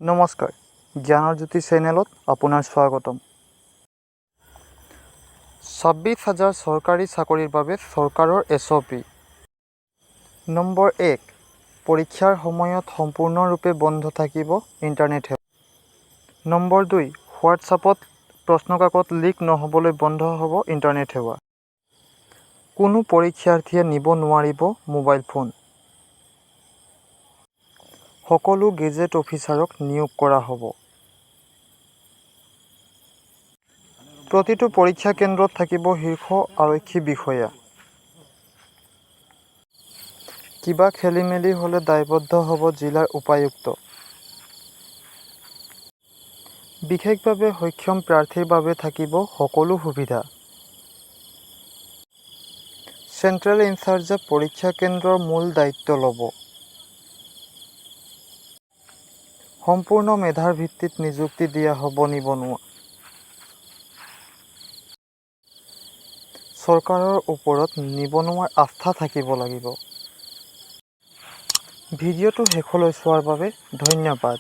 নমস্কাৰ, জ্ঞানৰ জ্যোতি চেনেলত আপোনাৰ স্বাগতম। 26,000 চৰকাৰী চাকৰিৰ বাবে চৰকাৰৰ SOP। নম্বৰ 1, পৰীক্ষাৰ সময়ত সম্পূৰ্ণৰূপে বন্ধ থাকিব ইণ্টাৰনেট সেৱা। নম্বৰ 2, হোৱাটছআপত প্ৰশ্নকাকত লিক নহ'বলৈ বন্ধ হ'ব ইণ্টাৰনেট সেৱা। কোনো পৰীক্ষাৰ্থীয়ে নিব নোৱাৰিব মোবাইল ফোন। সকলো গেজেট অফিচাৰক নিয়োগ কৰা হ'ব। প্ৰতিটো পৰীক্ষা কেন্দ্ৰত থাকিব শীৰ্ষ আৰক্ষী বিষয়া। কিবা খেলিমেলি হ'লে দায়বদ্ধ হ'ব জিলাৰ উপায়ুক্ত। বিশেষভাৱে সক্ষম প্ৰাৰ্থীৰ বাবে থাকিব সকলো সুবিধা। চেণ্ট্ৰেল ইনচাৰ্জে পৰীক্ষা কেন্দ্ৰৰ মূল দায়িত্ব ল'ব। সম্পূৰ্ণ মেধাৰ ভিত্তিত নিযুক্তি দিয়া হ'ব নিবনুৱা। চৰকাৰৰ ওপৰত নিবনুৱাৰ আস্থা থাকিব লাগিব। ভিডিঅ'টো শেষলৈ চোৱাৰ বাবে ধন্যবাদ।